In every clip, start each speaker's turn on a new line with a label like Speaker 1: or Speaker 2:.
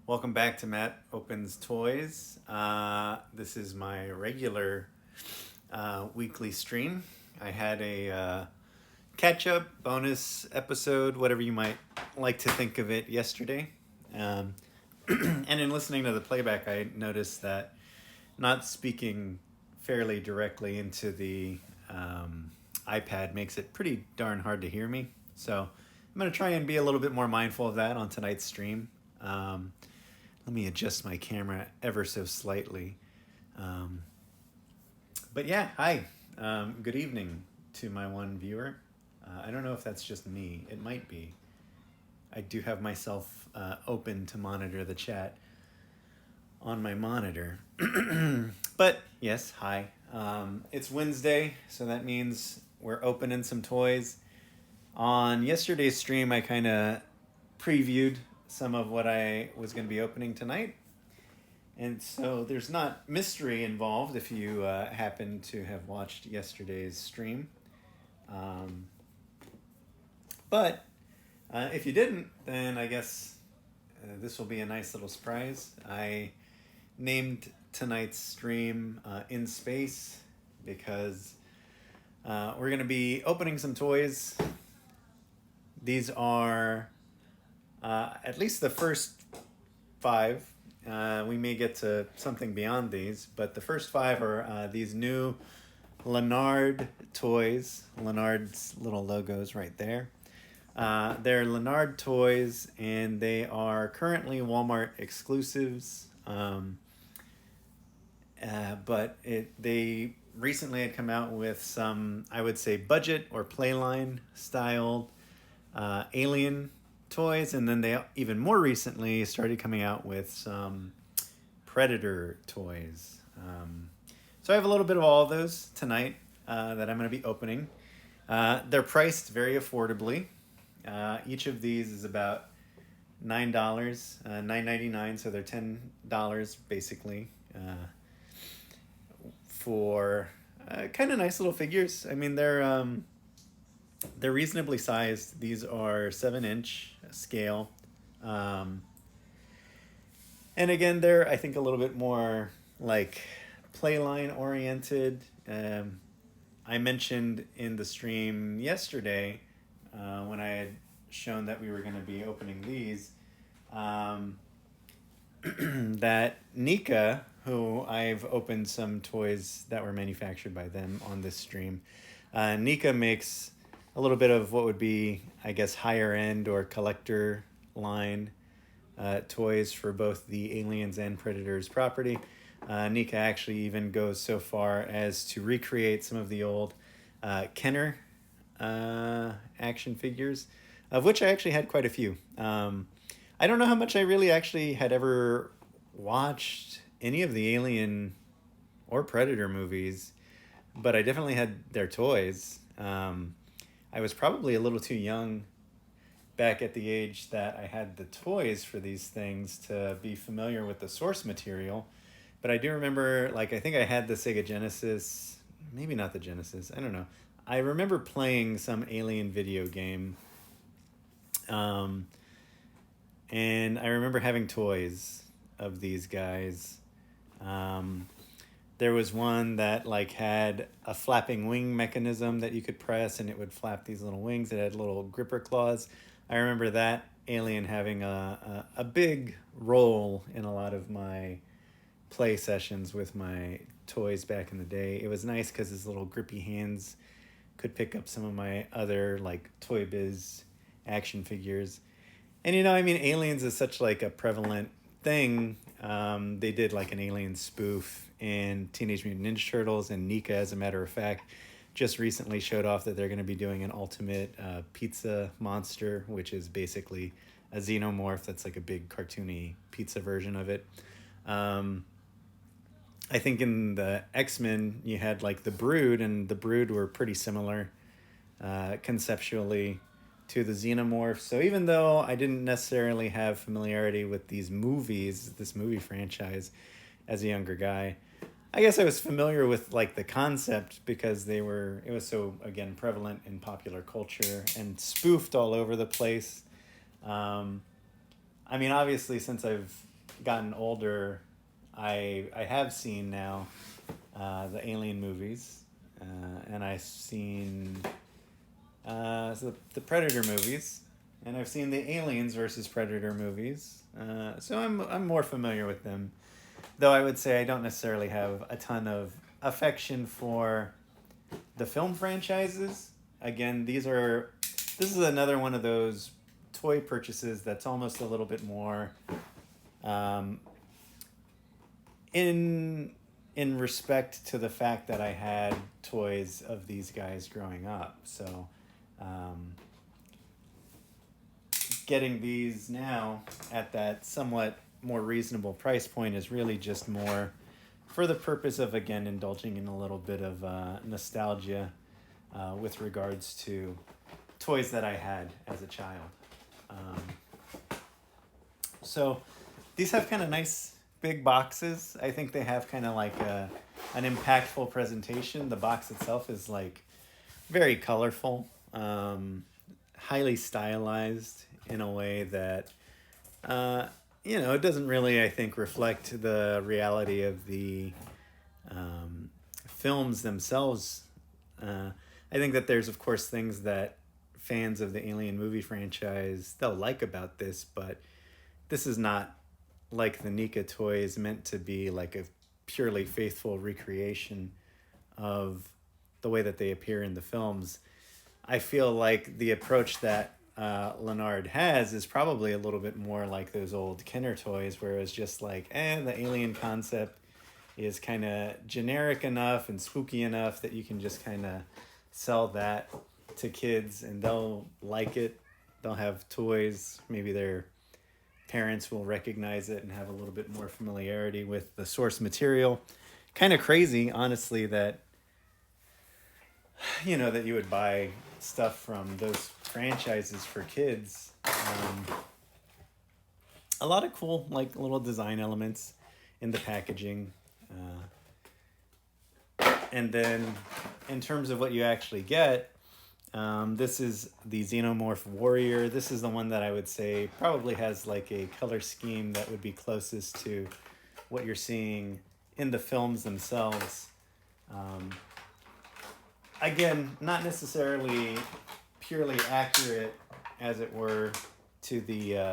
Speaker 1: Welcome back to Matt Opens Toys. This is my regular weekly stream. I had a catch-up bonus episode, whatever you might like to think of it, yesterday. And in listening to the playback, I noticed that not speaking fairly directly into the iPad makes it pretty darn hard to hear me. So I'm going to try and be a little bit more mindful of that on tonight's stream. Let me adjust my camera ever so slightly. But yeah, hi. Good evening to my one viewer. I don't know if that's just me. It might be. I do have myself open to monitor the chat on my monitor. But yes, hi. It's Wednesday, so that means we're opening some toys. On yesterday's stream, I kind of previewed some of what I was going to be opening tonight. And so there's not mystery involved if you happen to have watched yesterday's stream. But if you didn't, then I guess this will be a nice little surprise. I named tonight's stream In Space because we're going to be opening some toys. These are at least the first 5. We may get to something beyond these, but the first 5 are these new Lanard toys. Lanard's little logo's right there. They're Lanard toys, and they are currently Walmart exclusives. But they recently had come out with some, I would say, budget or playline styled Alien toys, and then they even more recently started coming out with some Predator toys. So I have a little bit of all of those tonight that I'm going to be opening. They're priced very affordably. Each of these is about $9, $9.99, so they're $10 basically for kind of nice little figures. I mean, they're reasonably sized. These are 7-inch scale. And again, they're, I think, a little bit more like playline oriented. I mentioned in the stream yesterday when I had shown that we were going to be opening these that Nika, who I've opened some toys that were manufactured by them on this stream, Nika makes a little bit of what would be, I guess, higher end or collector line toys for both the Aliens and Predators property. Nika actually even goes so far as to recreate some of the old Kenner action figures, of which I actually had quite a few. I don't know how much I really actually had ever watched any of the Alien or Predator movies, but I definitely had their toys. I was probably a little too young back at the age that I had the toys for these things to be familiar with the source material. But I do remember, like, I think I had the Sega Genesis, maybe not the Genesis, I don't know. I remember playing some Alien video game. And I remember having toys of these guys. There was one that like had a flapping wing mechanism that you could press and it would flap these little wings. It had little gripper claws. I remember that Alien having a big role in a lot of my play sessions with my toys back in the day. It was nice because his little grippy hands could pick up some of my other like Toy Biz action figures. And you know, I mean, Aliens is such like a prevalent thing. They did like an Alien spoof in Teenage Mutant Ninja Turtles, and Nika, as a matter of fact, just recently showed off that they're going to be doing an ultimate pizza monster, which is basically a xenomorph that's like a big cartoony pizza version of it. I think in the X-Men you had like the Brood, and the Brood were pretty similar conceptually to the Xenomorph. So even though I didn't necessarily have familiarity with these movies, this movie franchise, as a younger guy, I guess I was familiar with like the concept because it was so, again, prevalent in popular culture and spoofed all over the place. I mean, obviously, since I've gotten older, I have seen now the Alien movies, and I've seen the Predator movies, and I've seen the Aliens versus Predator movies. So I'm more familiar with them, though I would say I don't necessarily have a ton of affection for the film franchises. Again, this is another one of those toy purchases that's almost a little bit more um, in respect to the fact that I had toys of these guys growing up. So um, getting these now at that somewhat more reasonable price point is really just more for the purpose of, again, indulging in a little bit of nostalgia with regards to toys that I had as a child. So these have kind of nice big boxes. I think they have kind of like an impactful presentation. The box itself is like very colorful, highly stylized in a way that it doesn't really, I think, reflect the reality of the films themselves. I think that there's, of course, things that fans of the Alien movie franchise, they'll like about this, but this is not like the NECA toys meant to be like a purely faithful recreation of the way that they appear in the films. I feel like the approach that Lanard has is probably a little bit more like those old Kenner toys, where it's just like, the alien concept is kind of generic enough and spooky enough that you can just kind of sell that to kids and they'll like it. They'll have toys. Maybe their parents will recognize it and have a little bit more familiarity with the source material. Kind of crazy, honestly, that that you would buy stuff from those franchises for kids. A lot of cool, like, little design elements in the packaging. And then in terms of what you actually get, this is the Xenomorph Warrior. This is the one that I would say probably has like a color scheme that would be closest to what you're seeing in the films themselves. Again, not necessarily purely accurate, as it were, to the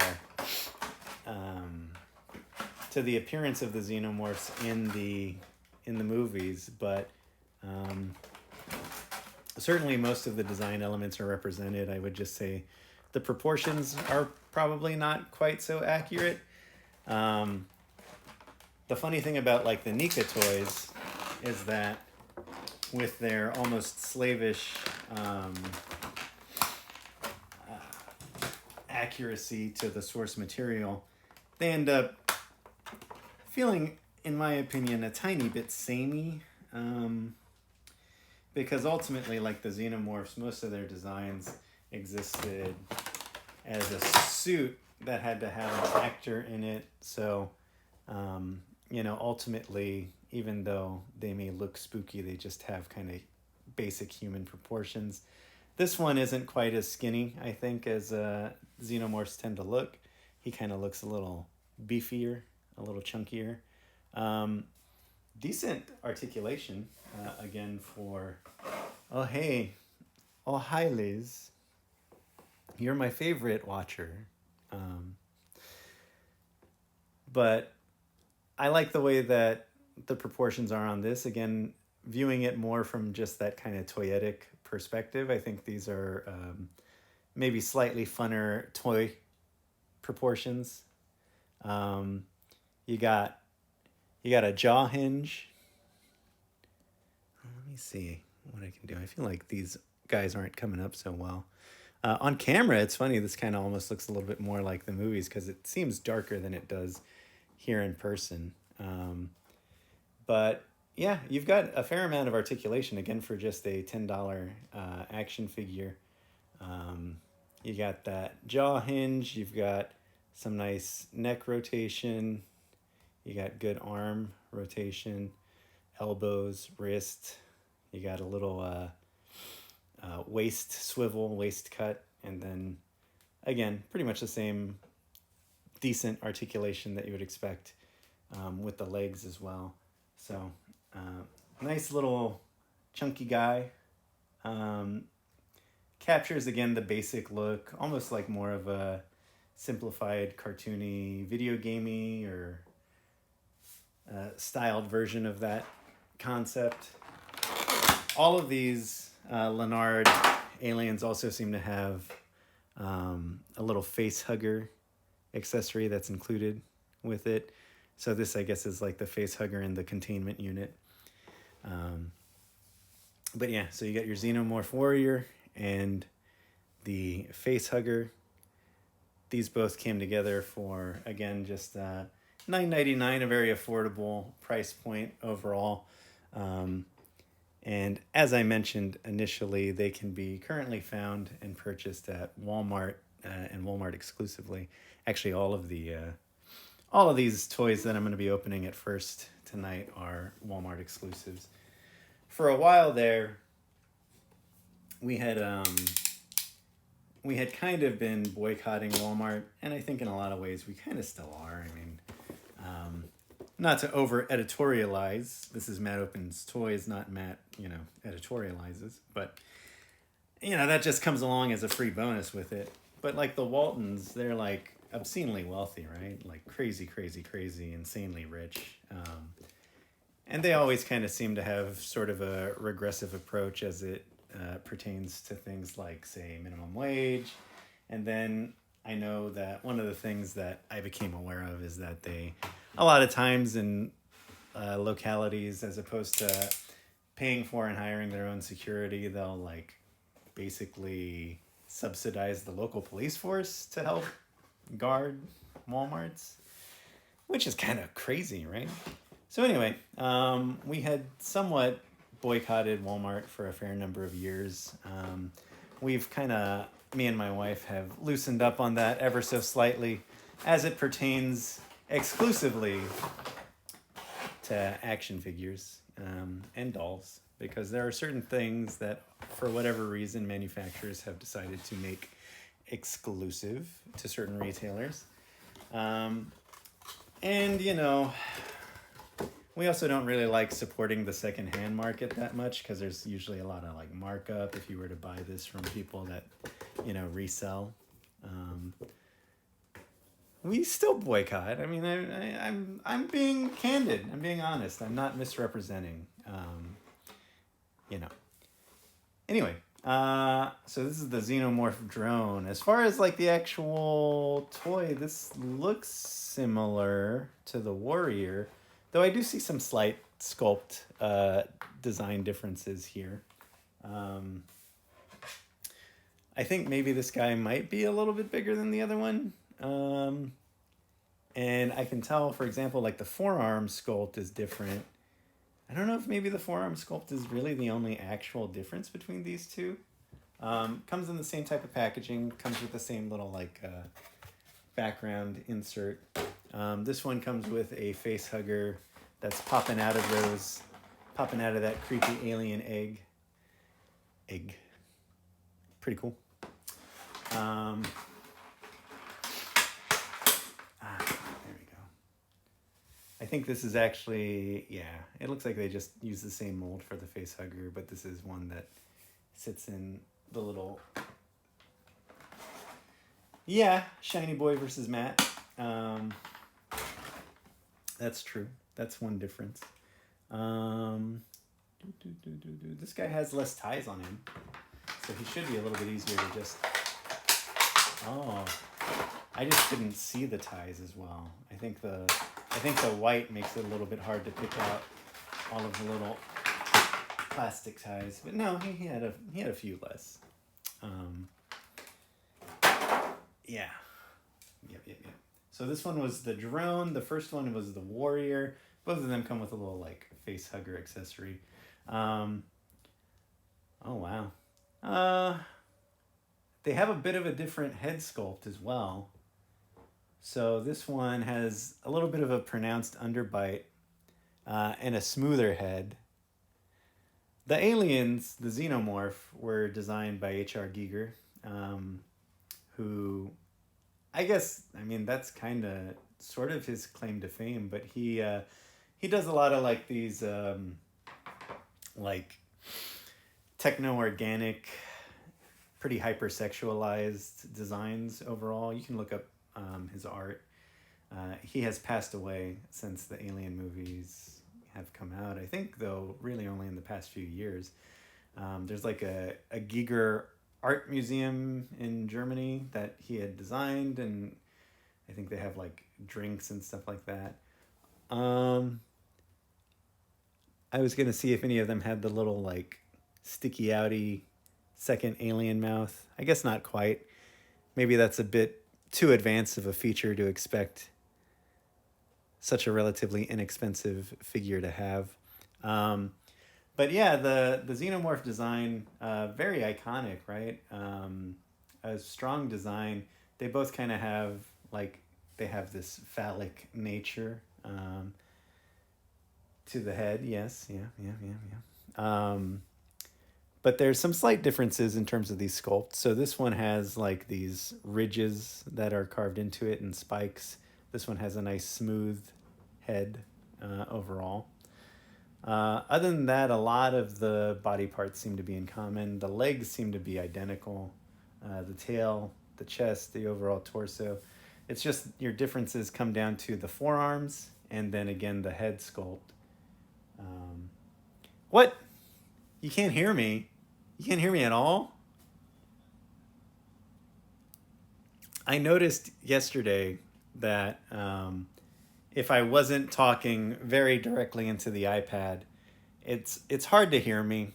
Speaker 1: appearance of the xenomorphs in the movies, but certainly most of the design elements are represented. I would just say the proportions are probably not quite so accurate. The funny thing about like the NECA toys is that with their almost slavish accuracy to the source material, they end up feeling, in my opinion, a tiny bit samey. Because ultimately, like the xenomorphs, most of their designs existed as a suit that had to have an actor in it. So, ultimately, even though they may look spooky, they just have kind of basic human proportions. This one isn't quite as skinny, I think, as xenomorphs tend to look. He kind of looks a little beefier, a little chunkier. Decent articulation, again, for... Oh, hey. Oh, hi, Liz. You're my favorite watcher. But I like the way that the proportions are on this. Again, viewing it more from just that kind of toyetic perspective, I think these are maybe slightly funner toy proportions. You got a jaw hinge. Let me see what I can do. I feel like these guys aren't coming up so well. On camera, it's funny. This kind of almost looks a little bit more like the movies because it seems darker than it does here in person. But yeah, you've got a fair amount of articulation, again, for just a $10 action figure. You got that jaw hinge. You've got some nice neck rotation. You got good arm rotation, elbows, wrist. You got a little waist swivel, waist cut. And then, again, pretty much the same decent articulation that you would expect with the legs as well. So nice little chunky guy. Captures again the basic look, almost like more of a simplified cartoony video gamey or styled version of that concept. All of these Lanard aliens also seem to have a little face hugger accessory that's included with it. So this, I guess, is like the face hugger in the containment unit. But yeah, so you got your Xenomorph Warrior and the face hugger. These both came together for, again, just $9.99, a very affordable price point overall. And as I mentioned initially, they can be currently found and purchased at Walmart and Walmart exclusively. Actually, all of these toys that I'm going to be opening at first tonight are Walmart exclusives. For a while there, we had kind of been boycotting Walmart, and I think in a lot of ways we kind of still are. I mean, not to over editorialize. This is Matt Opens Toys, not Matt, editorializes. But, that just comes along as a free bonus with it. But like the Waltons, they're like obscenely wealthy, right? Like crazy, insanely rich. And they always kind of seem to have sort of a regressive approach as it pertains to things like, say, minimum wage. And then I know that one of the things that I became aware of is that they, a lot of times in localities, as opposed to paying for and hiring their own security, they'll like basically subsidize the local police force to help guard Walmarts, which is kind of crazy, right? So anyway, we had somewhat boycotted Walmart for a fair number of years. We've me and my wife have loosened up on that ever so slightly as it pertains exclusively to action figures and dolls, because there are certain things that, for whatever reason, manufacturers have decided to make exclusive to certain retailers. And, we also don't really like supporting the secondhand market that much, because there's usually a lot of like markup if you were to buy this from people that, resell. We still boycott. I mean, I'm being candid. I'm being honest. I'm not misrepresenting. Anyway, so this is the Xenomorph drone. As far as like the actual toy, this looks similar to the Warrior, though I do see some slight sculpt design differences here. I think maybe this guy might be a little bit bigger than the other one. And I can tell, for example, like the forearm sculpt is different. I don't know if maybe the forearm sculpt is really the only actual difference between these two. Comes in the same type of packaging, comes with the same little like background insert. This one comes with a face hugger that's popping out of that creepy alien egg. Pretty cool. There we go. I think this is actually, it looks like they just use the same mold for the face hugger, but this is one that sits in the little, Shiny Boy versus Matt. That's true. That's one difference. This guy has less ties on him, so he should be a little bit easier to just... Oh, I just didn't see the ties as well. I think the white makes it a little bit hard to pick out all of the little plastic ties. But no, he had a few less. Yep. So this one was the drone. The first one was the Warrior. Both of them come with a little like face hugger accessory. Oh wow. They have a bit of a different head sculpt as well. So this one has a little bit of a pronounced underbite and a smoother head. The aliens, the Xenomorph, were designed by H.R. Giger, who I guess, I mean, that's kind of sort of his claim to fame, but he does a lot of like these like techno organic, pretty hypersexualized designs overall. You can look up his art. He has passed away since the Alien movies have come out. I think, though, really only in the past few years. There's like a Giger art museum in Germany that he had designed, and I think they have like drinks and stuff like that. Um, I was gonna see if any of them had the little like sticky outy second alien mouth. I guess not quite. Maybe that's a bit too advanced of a feature to expect such a relatively inexpensive figure to have. Um, but yeah, the xenomorph design, very iconic, right? A strong design. They both kind of have like they have this phallic nature to the head. Yes, yeah. But there's some slight differences in terms of these sculpts. So this one has like these ridges that are carved into it and spikes. This one has a nice smooth head overall. Other than that, a lot of the body parts seem to be in common. The legs seem to be identical. The tail, the chest, the overall torso. It's just your differences come down to the forearms and then again the head sculpt. What? You can't hear me? You can't hear me at all? I noticed yesterday that if I wasn't talking very directly into the iPad, it's hard to hear me.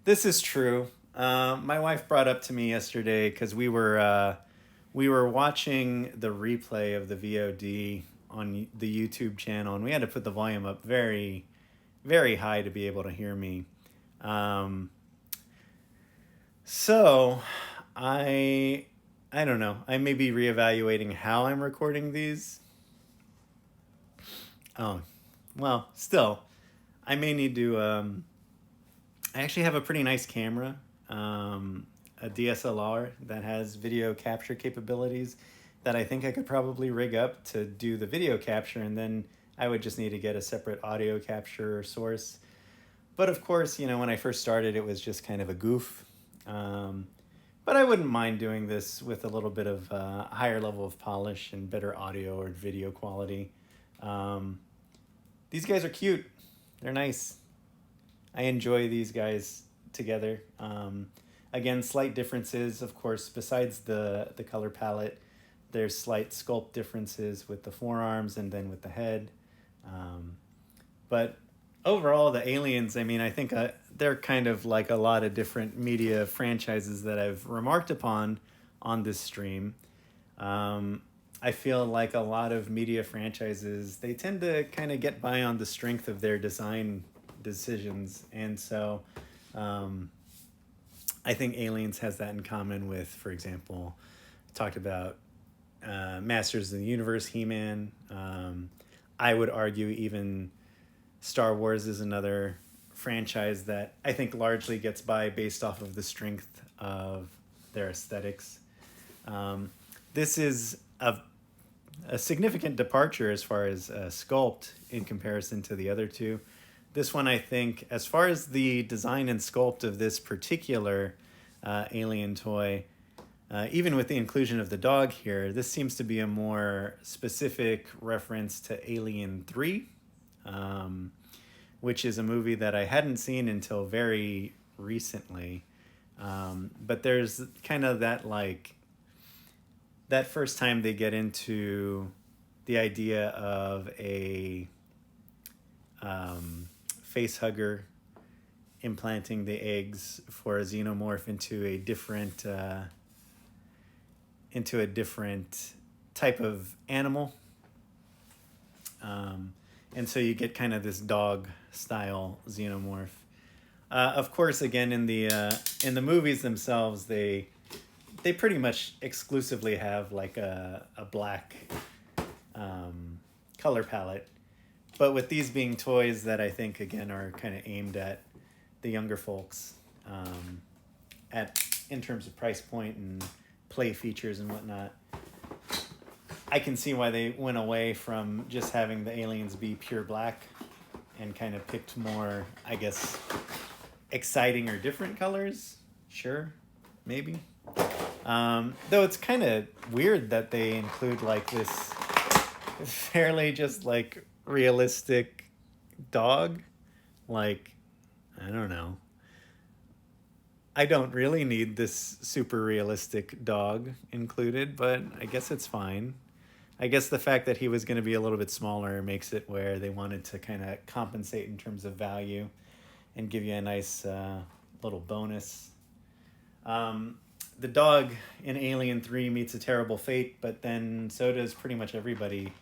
Speaker 1: This is true. My wife brought up to me yesterday because we were watching the replay of the VOD on the YouTube channel, and we had to put the volume up very, very high to be able to hear me. So I don't know. I may be reevaluating how I'm recording these. Oh, well, still, I may need to. I actually have a pretty nice camera, a DSLR that has video capture capabilities that I think I could probably rig up to do the video capture, and then I would just need to get a separate audio capture source. But of course, you know, when I first started, it was just kind of a goof. But I wouldn't mind doing this with a little bit of higher level of polish and better audio or video quality. These guys are cute. They're nice. I enjoy these guys together. Again, slight differences, of course, besides the color palette. There's slight sculpt differences with the forearms and then with the head. But overall, the aliens, I mean, I think they're kind of like a lot of different media franchises that I've remarked upon on this stream. I feel like a lot of media franchises, they tend to kind of get by on the strength of their design decisions. And so I think Aliens has that in common with, for example, talked about Masters of the Universe, He-Man. I would argue even Star Wars is another franchise that I think largely gets by based off of the strength of their aesthetics. This is a significant departure as far as sculpt in comparison to the other two. This one, I think, as far as the design and sculpt of this particular alien toy, even with the inclusion of the dog here, this seems to be a more specific reference to Alien 3, which is a movie that I hadn't seen until very recently. But there's kind of that, like, that first time they get into the idea of a face hugger implanting the eggs for a xenomorph into a different type of animal. And so you get kind of this dog style xenomorph. Of course, again, in the movies themselves, they pretty much exclusively have like a black color palette. But with these being toys that I think, again, are kind of aimed at the younger folks in terms of price point and play features and whatnot, I can see why they went away from just having the aliens be pure black and kind of picked more, I guess, exciting or different colors. Sure, maybe. Though it's kind of weird that they include like this fairly just like realistic dog. Like, I don't know. I don't really need this super realistic dog included, but I guess it's fine. I guess the fact that he was going to be a little bit smaller makes it where they wanted to kind of compensate in terms of value and give you a nice little bonus. The dog in Alien 3 meets a terrible fate, but then so does pretty much everybody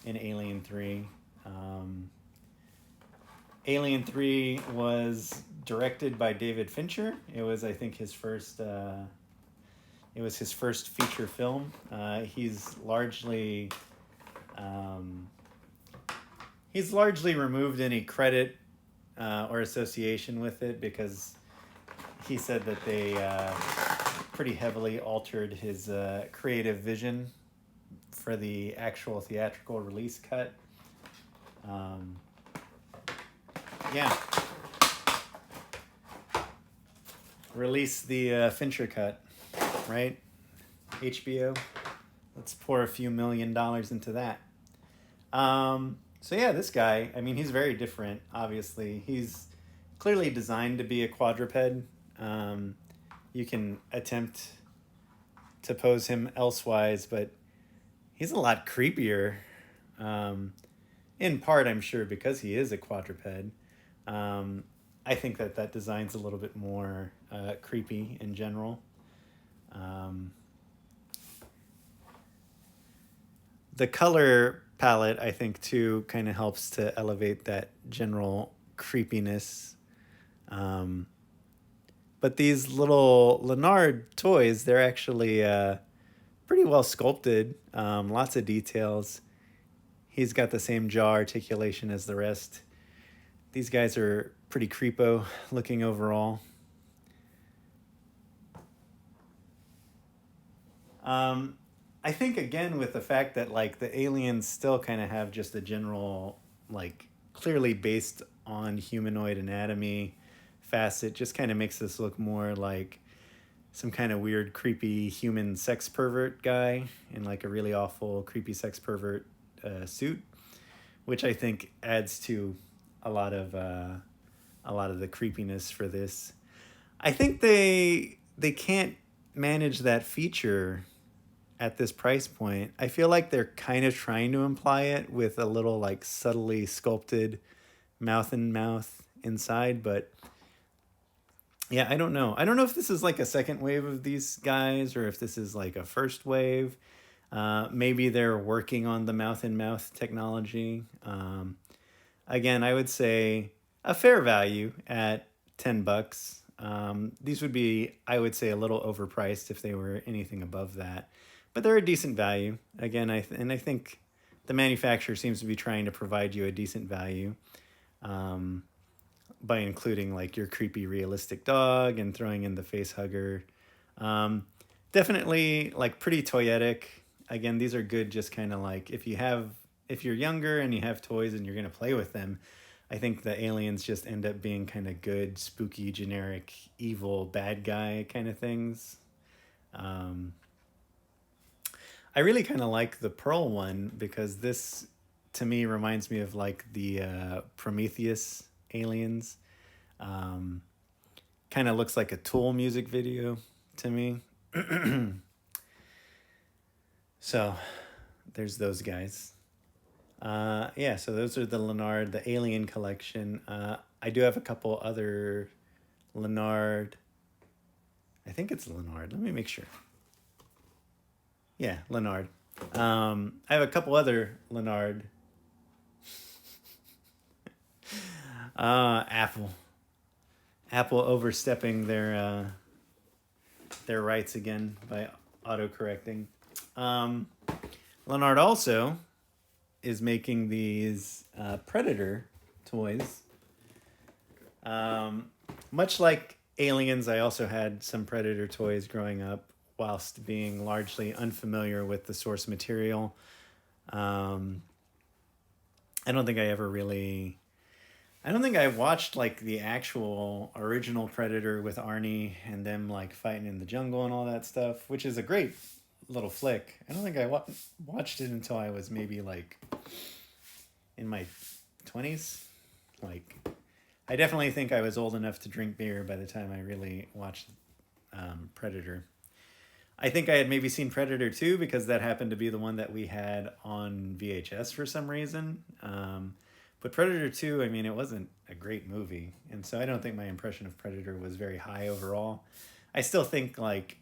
Speaker 1: in Alien 3. Alien 3 was directed by David Fincher. It was, I think, his first feature film. He's largely removed any credit or association with it because he said that they pretty heavily altered his creative vision for the actual theatrical release cut. Yeah. Release the Fincher cut, right? HBO. Let's pour a few $1 million into that. So yeah, this guy, I mean, he's very different, obviously. He's clearly designed to be a quadruped. You can attempt to pose him elsewise, but he's a lot creepier. In part, I'm sure, because he is a quadruped. I think that design's a little bit more creepy in general. The color palette, I think, too, kind of helps to elevate that general creepiness. But these little Lanard toys, they're actually pretty well sculpted. Lots of details. He's got the same jaw articulation as the rest. These guys are pretty creepo looking overall. I think, again, with the fact that like the aliens still kind of have just a general, like, clearly based on humanoid anatomy facet, just kind of makes this look more like some kind of weird, creepy human sex pervert guy in like a really awful, creepy sex pervert suit, which I think adds to a lot of the creepiness for this. I think they can't manage that feature at this price point. I feel like they're kind of trying to imply it with a little like subtly sculpted mouth and mouth inside, but yeah, I don't know. I don't know if this is like a second wave of these guys or if this is like a first wave. Maybe they're working on the mouth and mouth technology. Again, I would say a fair value at $10. These would be, I would say, a little overpriced if they were anything above that, but they're a decent value. Again, I think the manufacturer seems to be trying to provide you a decent value by including like your creepy realistic dog and throwing in the face hugger. Definitely like pretty toyetic. Again, these are good just kind of like if you're younger and you have toys and you're going to play with them, I think the aliens just end up being kind of good, spooky, generic, evil, bad guy kind of things. I really kind of like the pearl one because this, to me, reminds me of like the Prometheus aliens. Kind of looks like a Tool music video to me. So there's those guys. Yeah, so those are the Lanard, the Alien collection. I do have a couple other Lanard. I think it's Lanard. Let me make sure. Yeah, Lanard. I have a couple other Lanard. Apple overstepping their rights again by auto-correcting. Lanard also is making these Predator toys. Much like Aliens, I also had some Predator toys growing up. whilst being largely unfamiliar with the source material. Um, I don't think I ever really. I don't think I watched like the actual original Predator with Arnie and them like fighting in the jungle and all that stuff, which is a great little flick. I don't think I watched it until I was maybe like in my 20s. Like, I definitely think I was old enough to drink beer by the time I really watched Predator. I think I had maybe seen Predator 2 because that happened to be the one that we had on VHS for some reason. But Predator 2, I mean, it wasn't a great movie. And so I don't think my impression of Predator was very high overall. I still think, like,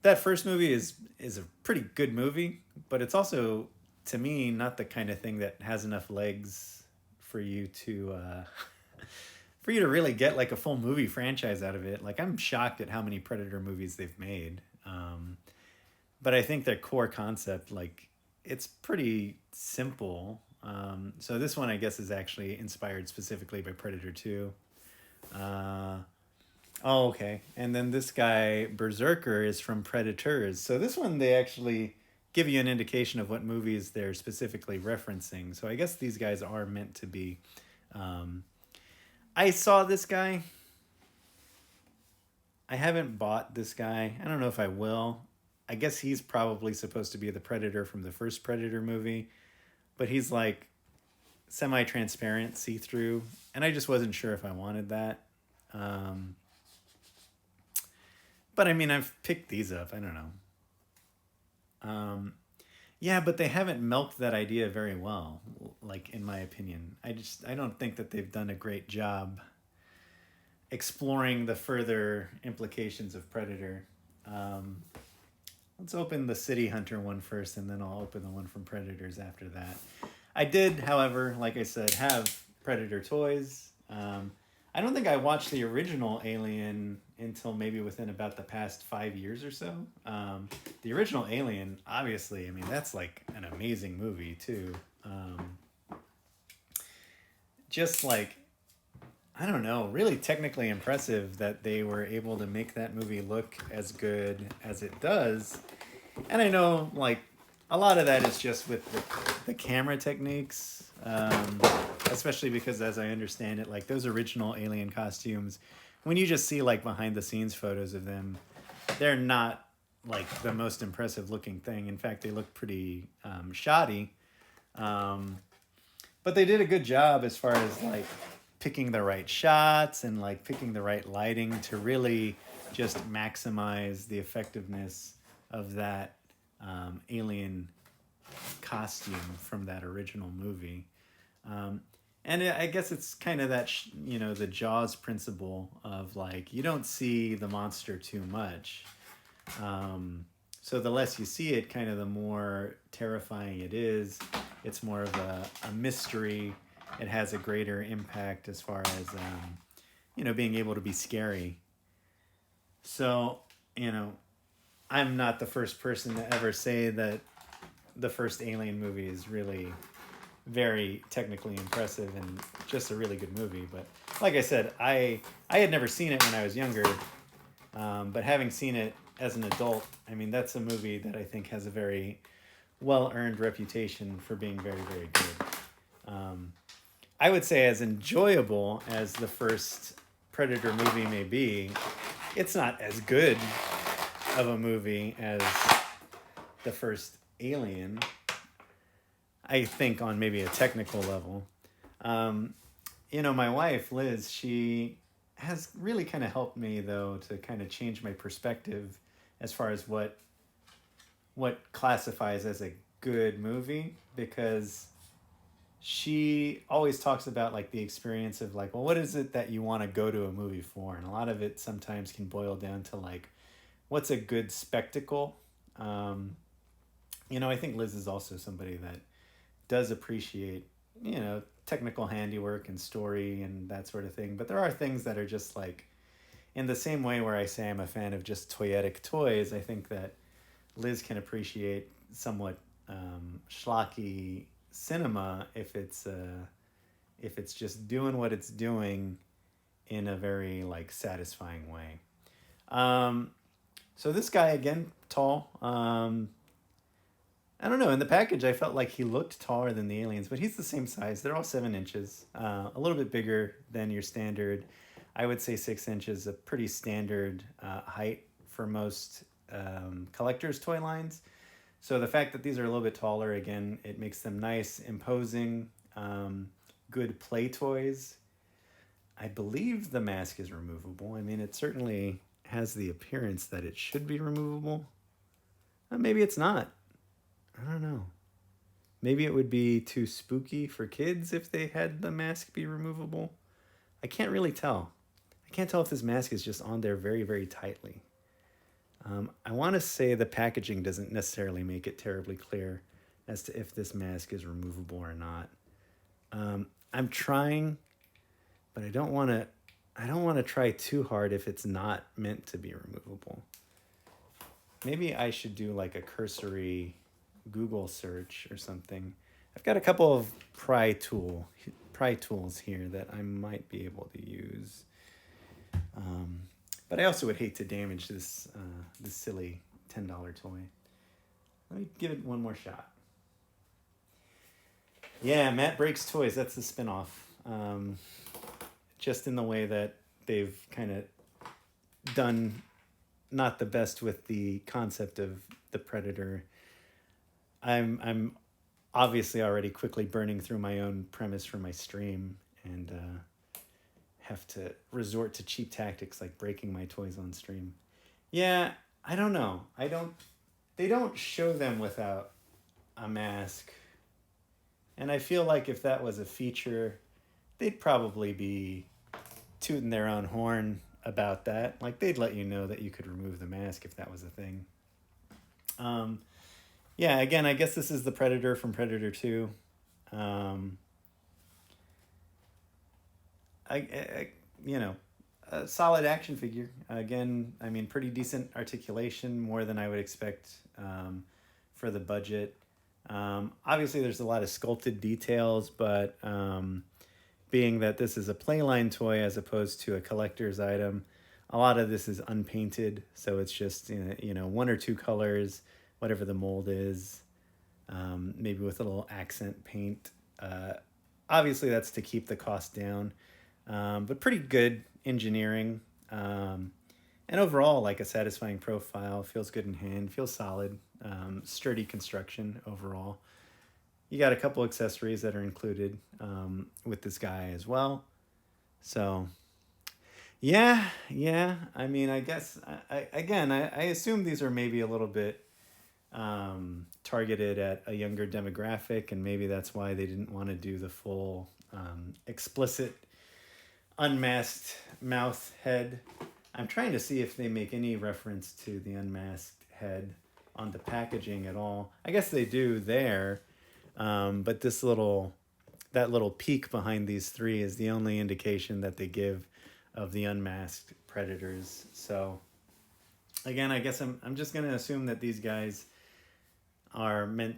Speaker 1: that first movie is a pretty good movie, but it's also, to me, not the kind of thing that has enough legs for you to for you to really get like a full movie franchise out of it. Like, I'm shocked at how many Predator movies they've made. But I think their core concept, like, it's pretty simple. So this one, I guess, is actually inspired specifically by Predator 2. Oh, okay. And then this guy, Berserker, is from Predators. So this one, they actually give you an indication of what movies they're specifically referencing. So I guess these guys are meant to be. I saw this guy. I haven't bought this guy. I don't know if I will. I guess he's probably supposed to be the Predator from the first Predator movie. But he's like semi-transparent, see-through. And I just wasn't sure if I wanted that. But I mean, I've picked these up. I don't know. Yeah, but they haven't milked that idea very well, like, in my opinion. I don't think that they've done a great job exploring the further implications of Predator. Let's open the City Hunter one first, and then I'll open the one from Predators after that. I did, however, like I said, have Predator toys. I don't think I watched the original Alien until maybe within about the past 5 years or so. The original Alien, obviously, I mean, that's like an amazing movie too. Just like, I don't know, really technically impressive that they were able to make that movie look as good as it does. And I know, like, a lot of that is just with the camera techniques, especially because, as I understand it, like, those original Alien costumes, when you just see, like, behind-the-scenes photos of them, they're not, like, the most impressive looking thing. In fact, they look pretty shoddy. But they did a good job as far as, like, picking the right shots and, like, picking the right lighting to really just maximize the effectiveness of that alien costume from that original movie. And I guess it's kind of that, the Jaws principle of, like, you don't see the monster too much. So the less you see it, kind of the more terrifying it is. It's more of a mystery. It has a greater impact as far as, being able to be scary. So, I'm not the first person to ever say that the first Alien movie is really very technically impressive and just a really good movie. But like I said, I had never seen it when I was younger. But having seen it as an adult, I mean, that's a movie that I think has a very well-earned reputation for being very, very good. I would say as enjoyable as the first Predator movie may be, it's not as good of a movie as the first Alien, I think, on maybe a technical level. My wife, Liz, she has really kind of helped me, though, to kind of change my perspective as far as what classifies as a good movie, because she always talks about, like, the experience of, like, well, what is it that you want to go to a movie for? And a lot of it sometimes can boil down to, like, what's a good spectacle? I think Liz is also somebody that does appreciate, technical handiwork and story and that sort of thing. But there are things that are just, like, in the same way where I say I'm a fan of just toyetic toys, I think that Liz can appreciate somewhat schlocky cinema if it's just doing what it's doing in a very, like, satisfying way. So this guy again, tall. I don't know. In the package, I felt like he looked taller than the aliens, but he's the same size. They're all 7 inches, a little bit bigger than your standard. I would say 6 inches, a pretty standard height for most collectors' toy lines. So the fact that these are a little bit taller, again, it makes them nice, imposing, good play toys. I believe the mask is removable. I mean, it certainly has the appearance that it should be removable. Maybe it's not. I don't know. Maybe it would be too spooky for kids if they had the mask be removable. I can't really tell. I can't tell if this mask is just on there very, very tightly. I want to say the packaging doesn't necessarily make it terribly clear as to if this mask is removable or not. I'm trying, but I don't want to. I don't want to try too hard if it's not meant to be removable. Maybe I should do like a cursory Google search or something. I've got a couple of pry tools here that I might be able to use. But I also would hate to damage this silly $10 toy. Let me give it one more shot. Yeah, Matt Breaks Toys. That's the spinoff. Just in the way that they've kind of done not the best with the concept of the Predator. I'm obviously already quickly burning through my own premise for my stream and have to resort to cheap tactics like breaking my toys on stream. Yeah, I don't know. They don't show them without a mask. And I feel like if that was a feature, they'd probably be tooting their own horn about that. Like, they'd let you know that you could remove the mask if that was a thing. Yeah, again, I guess this is the Predator from Predator 2. A solid action figure. Again, I mean, pretty decent articulation, more than I would expect for the budget. Obviously, there's a lot of sculpted details, but being that this is a playline toy as opposed to a collector's item, a lot of this is unpainted, so it's just one or two colors, whatever the mold is, maybe with a little accent paint. Obviously, that's to keep the cost down, but pretty good engineering. And overall, like a satisfying profile, feels good in hand, feels solid, sturdy construction overall. You got a couple accessories that are included with this guy as well. So, yeah. I mean, I guess, I assume these are maybe a little bit targeted at a younger demographic, and maybe that's why they didn't want to do the full explicit unmasked mouth head. I'm trying to see if they make any reference to the unmasked head on the packaging at all. I guess they do there, but that little peak behind these three is the only indication that they give of the unmasked predators. So again, I guess I'm just going to assume that these guys are meant,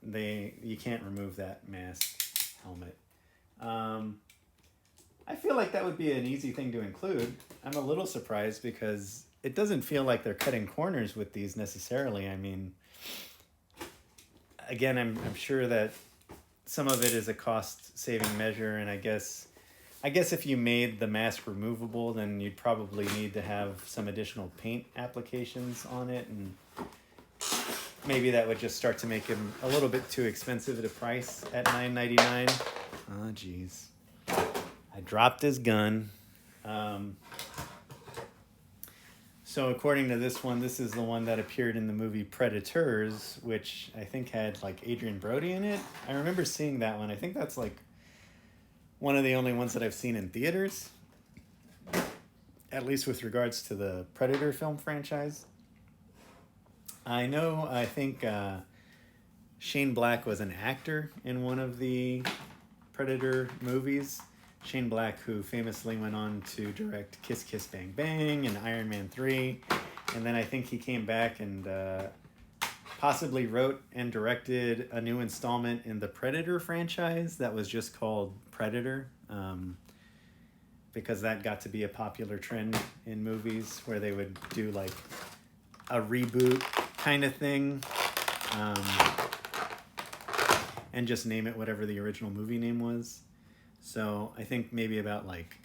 Speaker 1: you can't remove that mask helmet. I feel like that would be an easy thing to include. I'm a little surprised because it doesn't feel like they're cutting corners with these necessarily. I mean, again, I'm sure that some of it is a cost-saving measure, and I guess if you made the mask removable, then you'd probably need to have some additional paint applications on it, and maybe that would just start to make him a little bit too expensive at a price at $9.99. Oh, jeez. I dropped his gun. So according to this one, this is the one that appeared in the movie Predators, which I think had like Adrian Brody in it. I remember seeing that one. I think that's like one of the only ones that I've seen in theaters, at least with regards to the Predator film franchise. I think Shane Black was an actor in one of the Predator movies. Shane Black, who famously went on to direct Kiss Kiss Bang Bang and Iron Man 3. And then I think he came back and possibly wrote and directed a new installment in the Predator franchise that was just called Predator, because that got to be a popular trend in movies where they would do like a reboot kind of thing, um, and just name it whatever the original movie name was. So I think maybe about like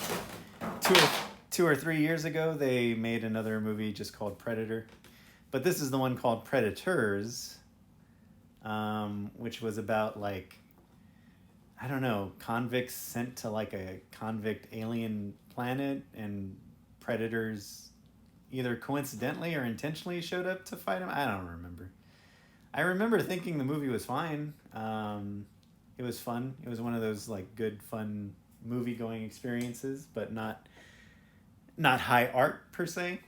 Speaker 1: two or, 2 or 3 years ago, they made another movie just called Predator. But this is the one called Predators, which was about like, I don't know, convicts sent to like a convict alien planet, and predators either coincidentally or intentionally showed up to fight them. I don't remember. I remember thinking the movie was fine. It was fun. It was one of those like good, fun movie going experiences, but not high art per se.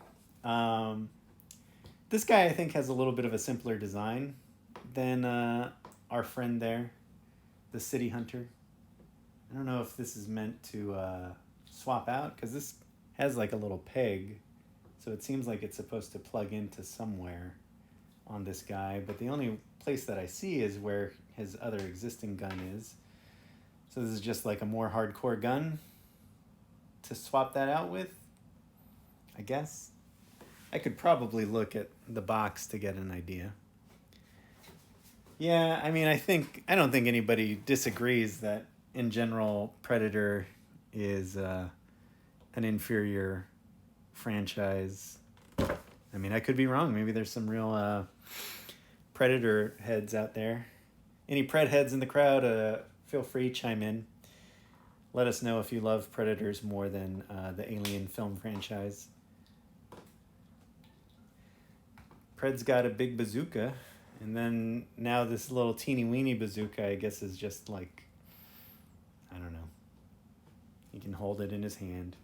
Speaker 1: This guy I think has a little bit of a simpler design than our friend there, the City Hunter. I don't know if this is meant to swap out, because this has like a little peg, so it seems like it's supposed to plug into somewhere on this guy, but the only place that I see is where his other existing gun is. So this is just like a more hardcore gun to swap that out with, I guess. I could probably look at the box to get an idea. Yeah, I mean, I don't think anybody disagrees that in general Predator is an inferior franchise. I mean, I could be wrong. Maybe there's some real Predator heads out there. Any Pred heads in the crowd, feel free, chime in. Let us know if you love Predators more than the Alien film franchise. Pred's got a big bazooka, and then now this little teeny weeny bazooka, I guess, is just like, I don't know. He can hold it in his hand.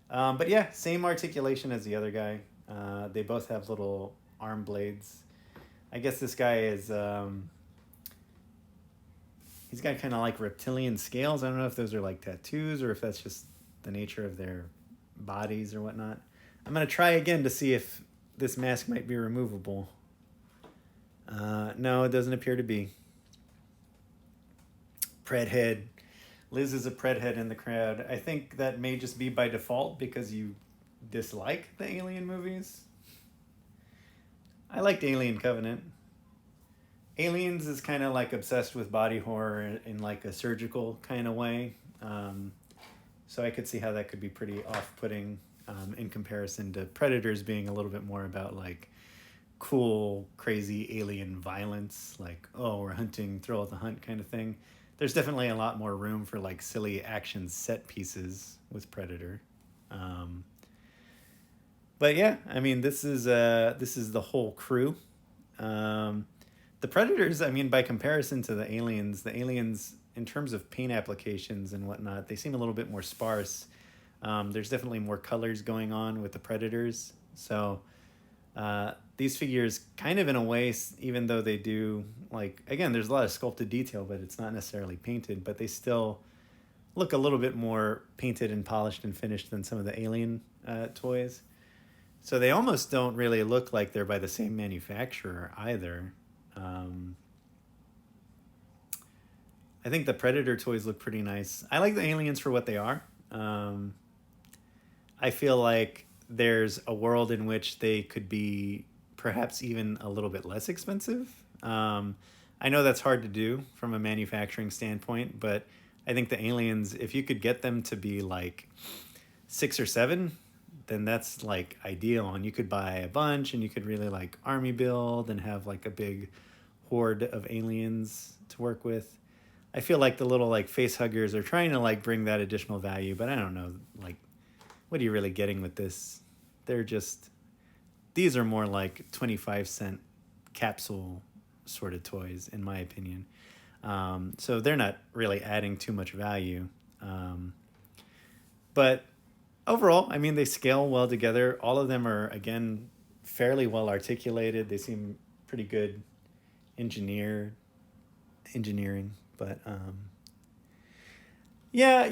Speaker 1: But yeah, same articulation as the other guy. They both have little arm blades. I guess this guy is, he's got kind of like reptilian scales. I don't know if those are like tattoos or if that's just the nature of their bodies or whatnot. I'm going to try again to see if this mask might be removable. No, it doesn't appear to be. Pred head. Liz is a Pred head in the crowd. I think that may just be by default because you dislike the Alien movies. I liked Alien Covenant. Aliens is kind of like obsessed with body horror in like a surgical kind of way. So I could see how that could be pretty off-putting in comparison to Predators being a little bit more about like cool, crazy alien violence. Like, oh, we're hunting, thrill of the hunt kind of thing. There's definitely a lot more room for like silly action set pieces with Predator. But yeah, I mean, this is the whole crew. The Predators, I mean, by comparison to the aliens in terms of paint applications and whatnot, they seem a little bit more sparse. There's definitely more colors going on with the Predators. So these figures kind of in a way, even though they do, like, again, there's a lot of sculpted detail, but it's not necessarily painted, but they still look a little bit more painted and polished and finished than some of the Alien toys. So they almost don't really look like they're by the same manufacturer either. I think the Predator toys look pretty nice. I like the Aliens for what they are. I feel like there's a world in which they could be perhaps even a little bit less expensive. I know that's hard to do from a manufacturing standpoint, but I think the Aliens, if you could get them to be like 6 or 7, then that's like ideal. And you could buy a bunch and you could really like army build and have like a big horde of aliens to work with. I feel like the little like face huggers are trying to like bring that additional value, but I don't know, like, what are you really getting with this? These are more like 25-cent capsule sort of toys, in my opinion. So they're not really adding too much value. But overall, I mean, they scale well together. All of them are, again, fairly well articulated. They seem pretty good engineering. But yeah,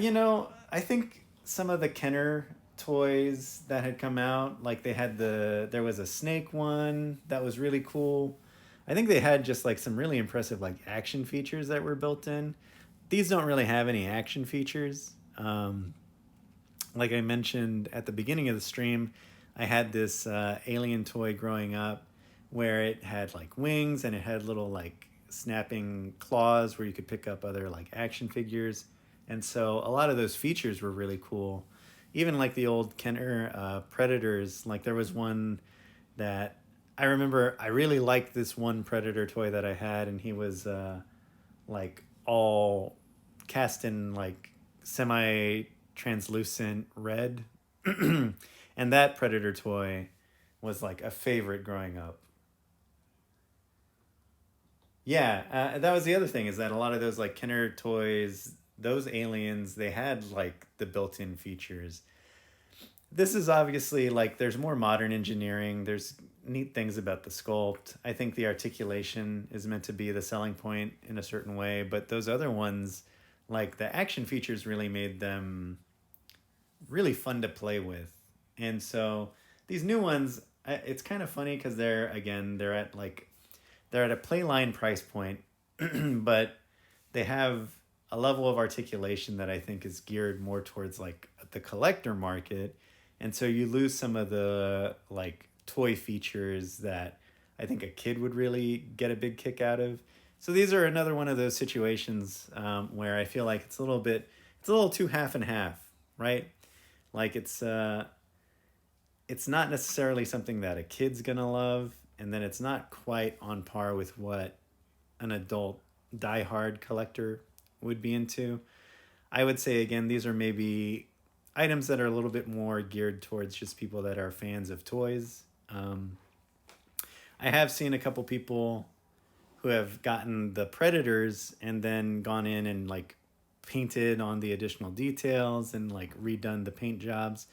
Speaker 1: I think some of the Kenner toys that had come out, like there was a snake one that was really cool. I think they had just like some really impressive like action features that were built in. These don't really have any action features. Like I mentioned at the beginning of the stream, I had this alien toy growing up where it had like wings and it had little like snapping claws where you could pick up other like action figures. And so a lot of those features were really cool. Even like the old Kenner Predators, like there was one that I remember I really liked this one Predator toy that I had, and he was like all cast in like semi translucent red. And that Predator toy was like a favorite growing up. Yeah, that was the other thing is that a lot of those like Kenner toys, those aliens, they had like the built-in features. This is obviously like there's more modern engineering. There's neat things about the sculpt. I think the articulation is meant to be the selling point in a certain way, but those other ones, like the action features, really made them really fun to play with. And so these new ones, it's kind of funny because they're again they're at a play line price point, but they have a level of articulation that I think is geared more towards like the collector market. And so you lose some of the like toy features that I think a kid would really get a big kick out of. So these are another one of those situations where I feel like it's a little too half and half, right? Like it's not necessarily something that a kid's gonna love, and then it's not quite on par with what an adult diehard collector would be into. I would say again, these are maybe items that are a little bit more geared towards just people that are fans of toys. I have seen a couple people who have gotten the Predators and then gone in and like painted on the additional details and like redone the paint jobs.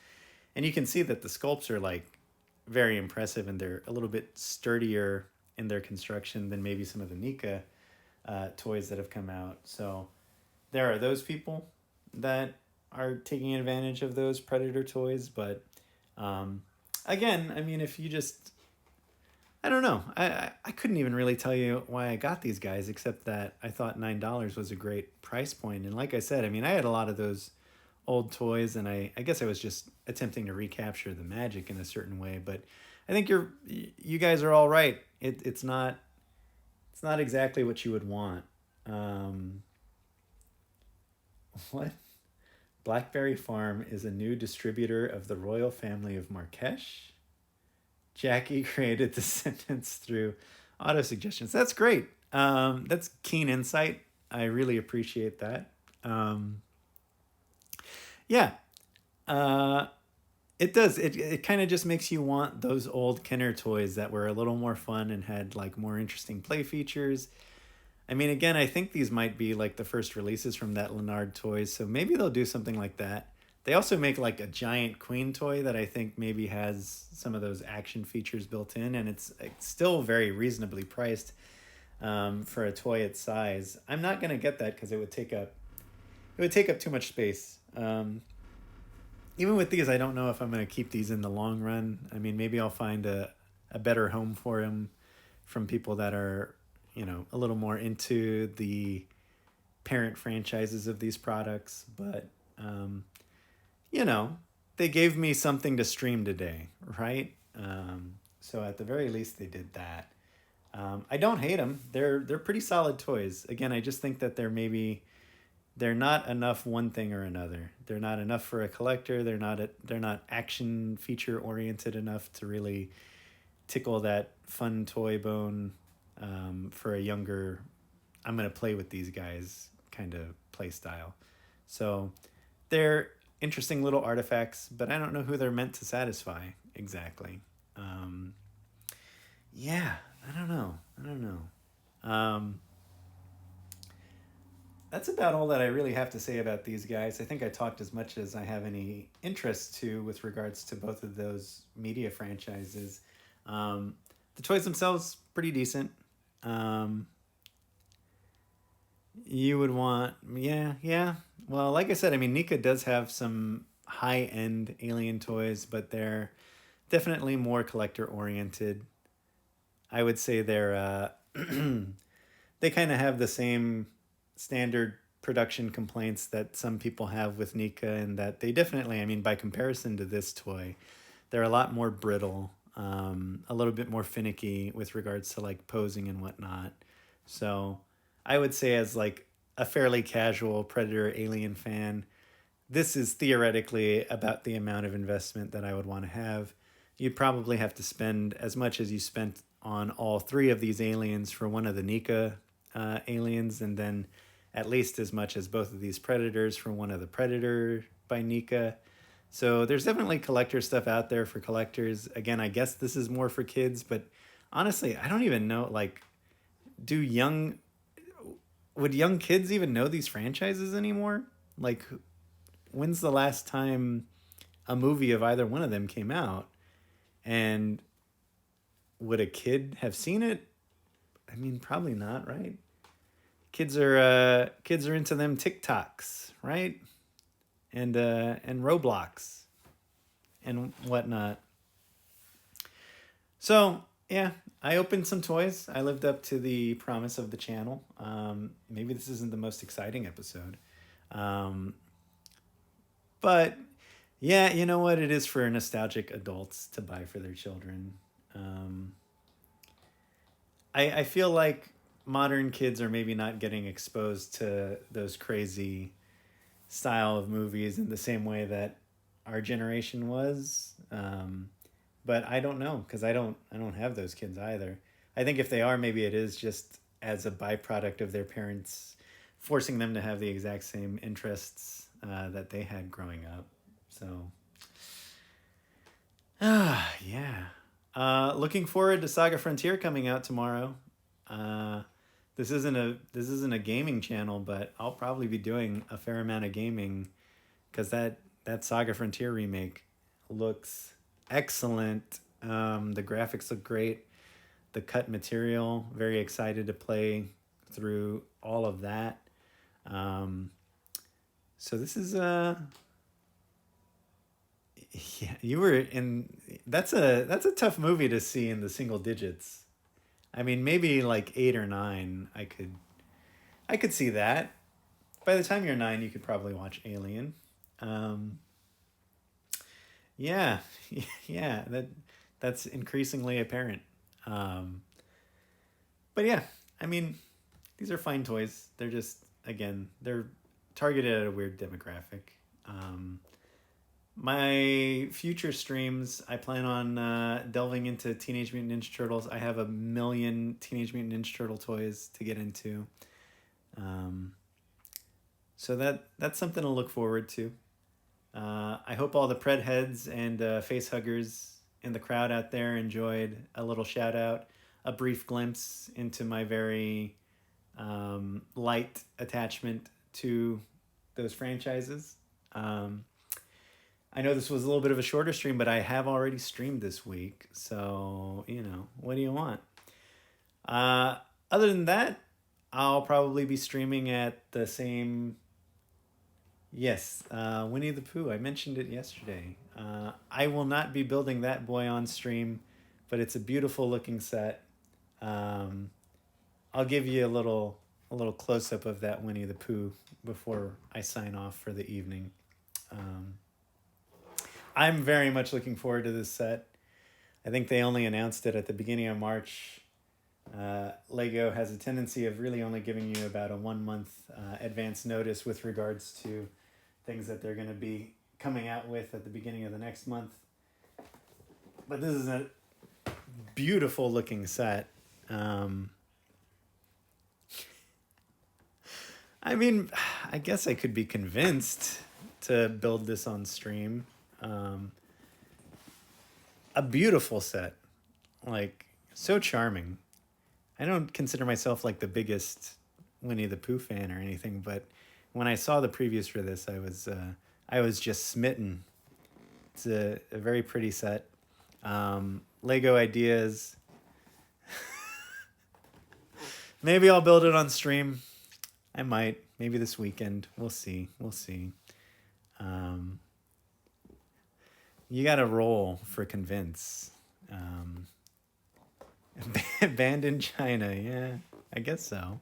Speaker 1: And you can see that the sculpts are like very impressive and they're a little bit sturdier in their construction than maybe some of the Nika toys that have come out. So there are those people that are taking advantage of those Predator toys. But again, I mean, if you just, I don't know. I couldn't even really tell you why I got these guys, except that I thought $9 was a great price point. And like I said, I mean, I had a lot of those old toys, and I guess I was just attempting to recapture the magic in a certain way. But I think you guys are all right. It's not exactly what you would want. What? Blackberry Farm is a new distributor of the royal family of Marrakesh. Jackie created the sentence through auto suggestions. That's great. That's keen insight. I really appreciate that. Yeah. Uh, it does. It kind of just makes you want those old Kenner toys that were a little more fun and had like more interesting play features. I mean, again, I think these might be like the first releases from that Lanard toys, so maybe they'll do something like that. They also make like a giant queen toy that I think maybe has some of those action features built in, and it's still very reasonably priced for a toy its size. I'm not gonna get that because it would take up too much space. Even with these, I don't know if I'm gonna keep these in the long run. I mean, maybe I'll find a better home for them from people that are, you know, a little more into the parent franchises of these products. But you know, they gave me something to stream today, right? So at the very least, they did that. I don't hate them. They're pretty solid toys. Again, I just think that they're not enough one thing or another. They're not enough for a collector. They're not action feature oriented enough to really tickle that fun toy bone for a younger, I'm gonna play with these guys kind of play style. So they're interesting little artifacts, but I don't know who they're meant to satisfy exactly. Yeah, I don't know. That's about all that I really have to say about these guys. I think I talked as much as I have any interest to with regards to both of those media franchises. The toys themselves, pretty decent. You would want, yeah. Well, like I said, I mean, Nika does have some high end alien toys, but they're definitely more collector oriented. I would say they kind of have the same standard production complaints that some people have with Nika, and that they definitely, I mean, by comparison to this toy, they're a lot more brittle, a little bit more finicky with regards to like posing and whatnot. So I would say, as like a fairly casual Predator Alien fan, this is theoretically about the amount of investment that I would want to have. You'd probably have to spend as much as you spent on all three of these aliens for one of the Nika aliens, and then at least as much as both of these Predators for one of the Predator by Nika. So there's definitely collector stuff out there for collectors. Again, I guess this is more for kids, but honestly, I don't even know. Like, do young would young kids even know these franchises anymore? Like, when's the last time a movie of either one of them came out? And would a kid have seen it? I mean, probably not, right? Kids are into them TikToks, right? And Roblox and whatnot. So yeah, I opened some toys. I lived up to the promise of the channel. Maybe this isn't the most exciting episode, um, but yeah, you know what? It is for nostalgic adults to buy for their children. Um, I feel like modern kids are maybe not getting exposed to those crazy style of movies in the same way that our generation was. But I don't know, because I don't have those kids either. I think if they are, maybe it is just as a byproduct of their parents forcing them to have the exact same interests that they had growing up. So, yeah. Looking forward to Saga Frontier coming out tomorrow. Uh, this isn't a gaming channel, but I'll probably be doing a fair amount of gaming because that Saga Frontier remake looks excellent. The graphics look great. The cut material, very excited to play through all of that. Um, so this is yeah, you were in. That's a tough movie to see in the single digits. I mean, maybe like 8 or 9. I could see that. By the time you're 9, you could probably watch Alien. Um, yeah, yeah, that's increasingly apparent. Um, but yeah, I mean, these are fine toys. They're just, again, they're targeted at a weird demographic. Um, my future streams, I plan on delving into Teenage Mutant Ninja Turtles. I have a million Teenage Mutant Ninja Turtle toys to get into. Um, so that's something to look forward to. I hope all the Pred heads and face huggers in the crowd out there enjoyed a little shout out, a brief glimpse into my very light attachment to those franchises. I know this was a little bit of a shorter stream, but I have already streamed this week. So, what do you want? Other than that, I'll probably be streaming at the same. Yes, Winnie the Pooh. I mentioned it yesterday. I will not be building that boy on stream, but it's a beautiful looking set. Um, I'll give you a little close up of that Winnie the Pooh before I sign off for the evening. Um, I'm very much looking forward to this set. I think they only announced it at the beginning of March. Lego has a tendency of really only giving you about a 1 month advance notice with regards to things that they're going to be coming out with at the beginning of the next month. But this is a beautiful looking set. I mean, I guess I could be convinced to build this on stream. A beautiful set, like so charming. I don't consider myself like the biggest Winnie the Pooh fan or anything, but when I saw the previews for this, I was just smitten. It's a very pretty set. Lego ideas. Maybe I'll build it on stream. I might. Maybe this weekend. We'll see. We'll see. You got to roll for convince. Banned in China. Yeah, I guess so.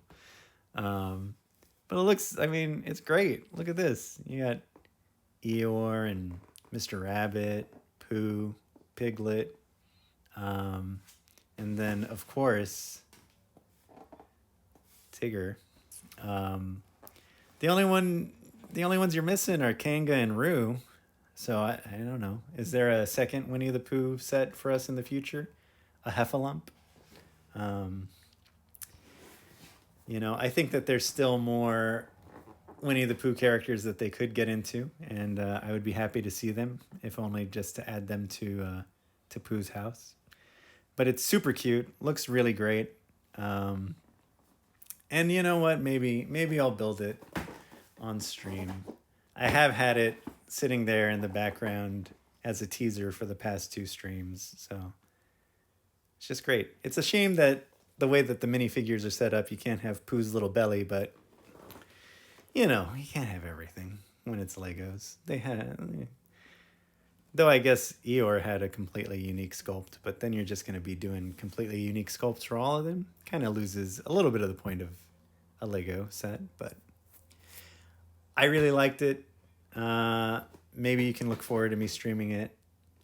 Speaker 1: But it looks, I mean, it's great. Look at this. You got Eeyore and Mr. Rabbit, Pooh. Piglet, and then of course Tigger. Um, the only one, the only ones you're missing are Kanga and Roo. So I don't know. Is there a second Winnie the Pooh set for us in the future? A Heffalump? Um, I think that there's still more Winnie the Pooh characters that they could get into, and I would be happy to see them, if only just to add them to Pooh's house. But it's super cute, looks really great, and you know what? Maybe I'll build it on stream. I have had it sitting there in the background as a teaser for the past two streams, so it's just great. It's a shame that the way that the minifigures are set up, you can't have Pooh's little belly, but you can't have everything when it's Legos. Though I guess Eeyore had a completely unique sculpt, but then you're just going to be doing completely unique sculpts for all of them. Kind of loses a little bit of the point of a Lego set, but I really liked it. Maybe you can look forward to me streaming it.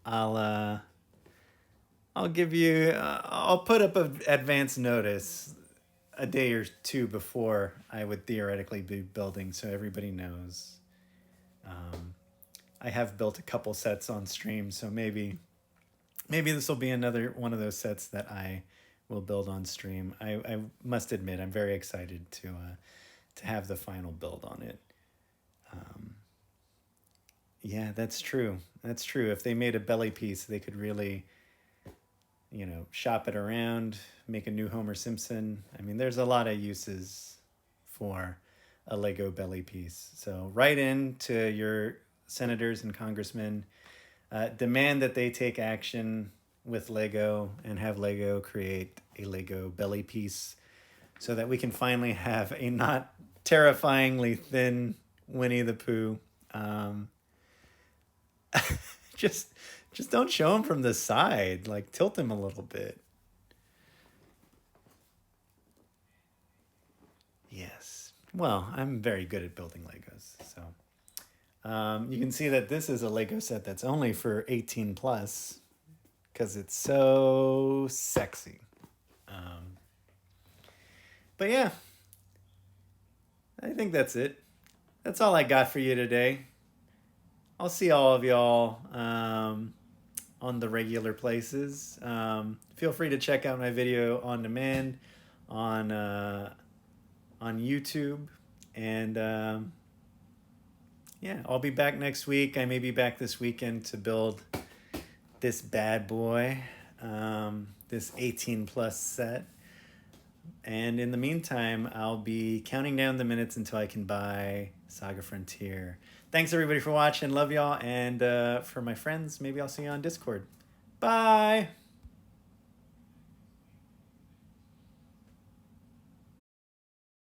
Speaker 1: I'll give you. I'll put up an advance notice a day or two before I would theoretically be building, so everybody knows. I have built a couple sets on stream, so maybe this will be another one of those sets that I will build on stream. I must admit I'm very excited to have the final build on it. Yeah, that's true. That's true. If they made a belly piece, they could really, shop it around, make a new Homer Simpson. I mean, there's a lot of uses for a Lego belly piece. So write in to your senators and congressmen, demand that they take action with Lego and have Lego create a Lego belly piece so that we can finally have a not terrifyingly thin Winnie the Pooh. Just don't show him from the side. Like, tilt him a little bit. Yes. Well, I'm very good at building Legos. So you can see that this is a Lego set that's only for 18 plus because it's so sexy. But yeah, I think that's it. That's all I got for you today. I'll see all of y'all on the regular places. Feel free to check out my video on demand on YouTube. And yeah, I'll be back next week. I may be back this weekend to build this bad boy, this 18 plus set. And in the meantime, I'll be counting down the minutes until I can buy Saga Frontier. Thanks everybody for watching. Love y'all. And for my friends, maybe I'll see you on Discord. Bye.